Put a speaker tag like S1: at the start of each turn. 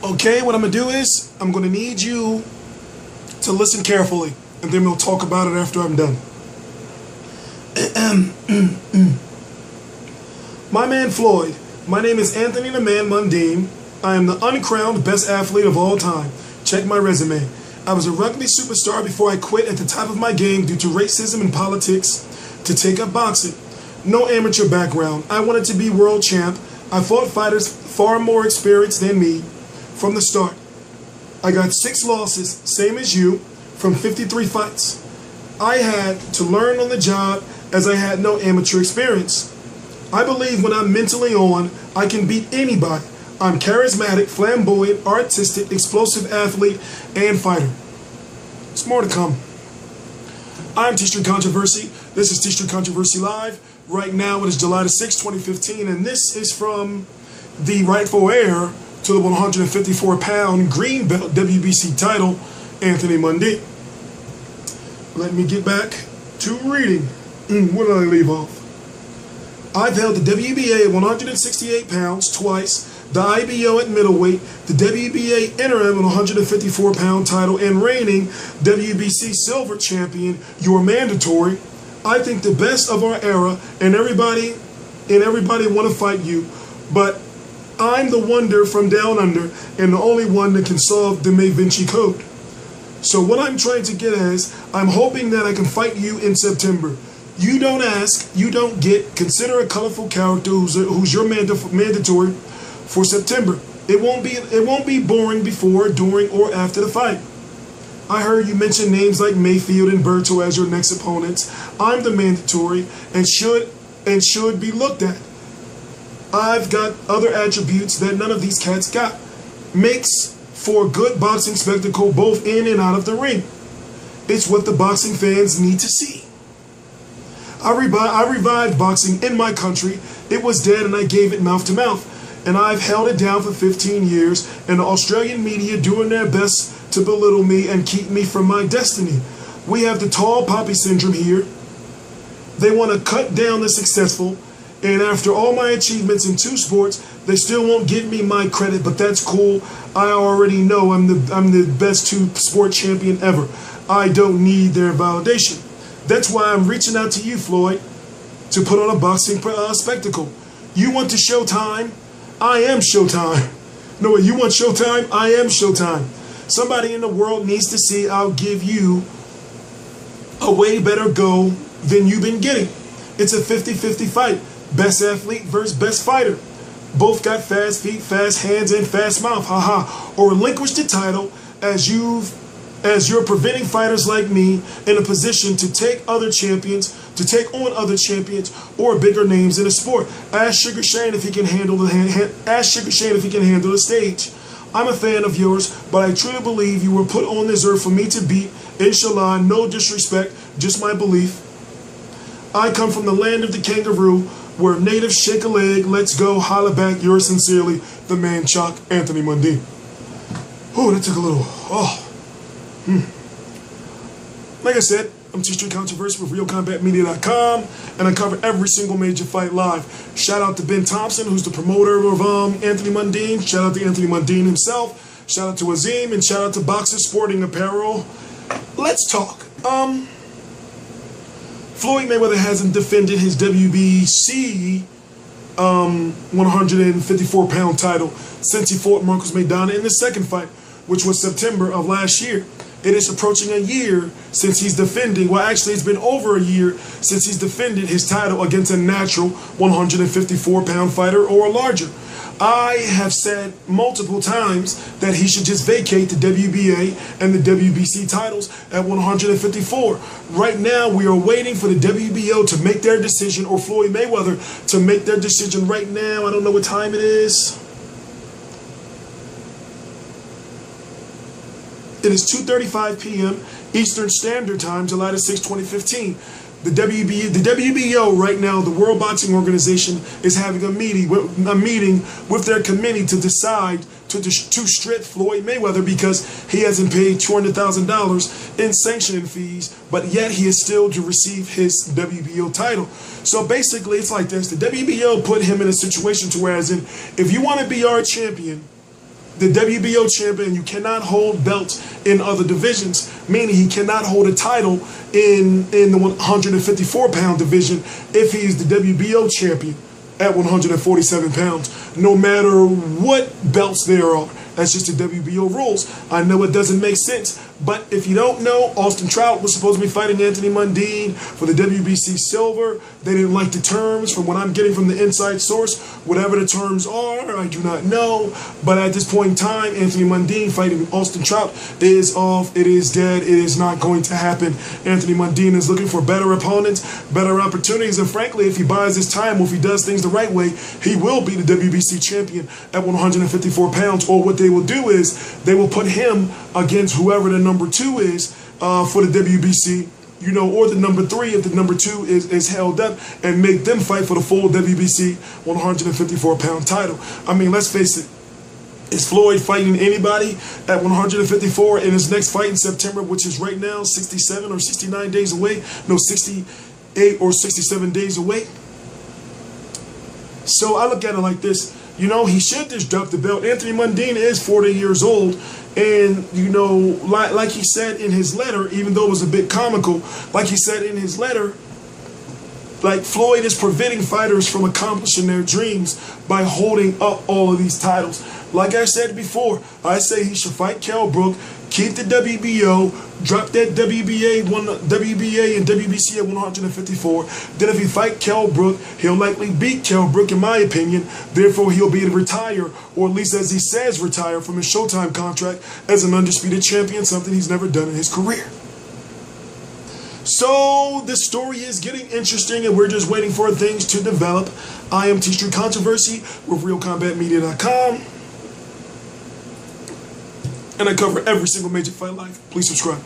S1: Okay, what I'm going to do is I'm going to need you to listen carefully, and then we'll talk about it after I'm done. My man Floyd, my name is Anthony the Man Mundine. I am the uncrowned best athlete of all time. Check my resume. I was a rugby superstar before I quit at the top of my game due to racism and politics to take up boxing. No amateur background. I wanted to be world champ. I fought fighters far more experienced than me from the start. I got 6 losses, same as you, from 53 fights. I had to learn on the job as I had no amateur experience. I believe when I'm mentally on, I can beat anybody. I'm charismatic, flamboyant, artistic, explosive athlete, and fighter. There's more to come. I'm T-Street Controversy. This is T-Street Controversy Live. Right now it is July the 6th, 2015, and this is from the rightful heir to the 154-pound green belt WBC title, Anthony Mundine. Let me get back to reading. Where did I leave off? I've held the WBA at 168 pounds twice, the IBO at middleweight, the WBA interim at 154-pound title, and reigning WBC silver champion. You're mandatory. I think the best of our era, and everybody want to fight you, but I'm the wonder from down under, and the only one that can solve the Da Vinci Code. So what I'm trying to get at is, I'm hoping that I can fight you in September. You don't ask, you don't get. Consider a colorful character who's your mandatory for September. It won't be boring before, during, or after the fight. I heard you mention names like Mayfield and Berto as your next opponents. I'm the mandatory and should be looked at. I've got other attributes that none of these cats got. Makes for a good boxing spectacle both in and out of the ring. It's what the boxing fans need to see. I revived boxing in my country. It was dead and I gave it mouth to mouth. And I've held it down for 15 years, and the Australian media doing their best to belittle me and keep me from my destiny. We have the tall poppy syndrome here. They want to cut down the successful, and after all my achievements in 2 sports, they still won't give me my credit, but that's cool. I already know I'm the best 2-sport champion ever. I don't need their validation. That's why I'm reaching out to you, Floyd, to put on a boxing spectacle. You want to Showtime? I am Showtime. No, you want Showtime? I am Showtime. Somebody in the world needs to see I'll give you a way better go than you've been getting. It's a 50-50 fight. Best athlete versus best fighter. Both got fast feet, fast hands, and fast mouth. Haha. Or relinquish the title as you're preventing fighters like me in a position to take on other champions or bigger names in the sport. Ask Sugar Shane if he can handle the stage. I'm a fan of yours, but I truly believe you were put on this earth for me to beat. Inshallah, no disrespect, just my belief. I come from the land of the kangaroo, where natives shake a leg. Let's go, holla back. Yours sincerely, the man Chuck, Anthony Mundine. Oh, that took a little. Like I said, I'm T-Street Controversy with RealCombatMedia.com, and I cover every single major fight live. Shout out to Ben Thompson, who's the promoter of Anthony Mundine. Shout out to Anthony Mundine himself. Shout out to Azim, and shout out to Boxers Sporting Apparel. Let's talk. Floyd Mayweather hasn't defended his WBC 154-pound title since he fought Marcos Maidana in the second fight, which was September of last year. It is approaching a year since he's defending, well actually it's been over a year since he's defended his title against a natural 154-pound fighter or larger. I have said multiple times that he should just vacate the WBA and the WBC titles at 154. Right now we are waiting for the WBO to make their decision, or Floyd Mayweather to make their decision right now. I don't know what time it is. It is 2:35 p.m. Eastern Standard Time, July the 6th, 2015. The WBO right now, the World Boxing Organization, is having a meeting with their committee to decide to strip Floyd Mayweather because he hasn't paid $200,000 in sanctioning fees, but yet he is still to receive his WBO title. So basically, it's like this: the WBO put him in a situation to whereas if you want to be our champion, the WBO champion. You cannot hold belts in other divisions, meaning he cannot hold a title in the 154-pound division if he's the WBO champion at 147 pounds, no matter what belts there are. That's just the WBO rules. I know it doesn't make sense, but if you don't know, Austin Trout was supposed to be fighting Anthony Mundine for the WBC Silver. They didn't like the terms from what I'm getting from the inside source. Whatever the terms are, I do not know. But at this point in time, Anthony Mundine fighting Austin Trout is off. It is dead. It is not going to happen. Anthony Mundine is looking for better opponents, better opportunities, and frankly, if he buys his time or if he does things the right way, he will be the WBC champion at 154 pounds. Or what they will do is they will put him against whoever the number 2 is for the WBC, or the number 3 if the number 2 is held up, and make them fight for the full WBC 154-pound title. I mean, let's face it. Is Floyd fighting anybody at 154 in his next fight in September, which is right now 67 or 69 days away? No, 68 or 67 days away. So I look at it like this. He should just drop the belt. Anthony Mundine is 40 years old. And, like he said in his letter, even though it was a bit comical, like he said in his letter, like Floyd is preventing fighters from accomplishing their dreams by holding up all of these titles. Like I said before, I say he should fight Kell Brook, keep the WBO, drop that WBA and WBC at 154. Then if he fight Kell Brook, he'll likely beat Kell Brook in my opinion. Therefore, he'll be able to retire, or at least as he says, retire from his Showtime contract as an undisputed champion, something he's never done in his career. So the story is getting interesting, and we're just waiting for things to develop. I am T-Street Controversy with RealCombatMedia.com. And I cover every single major fight live. Please subscribe.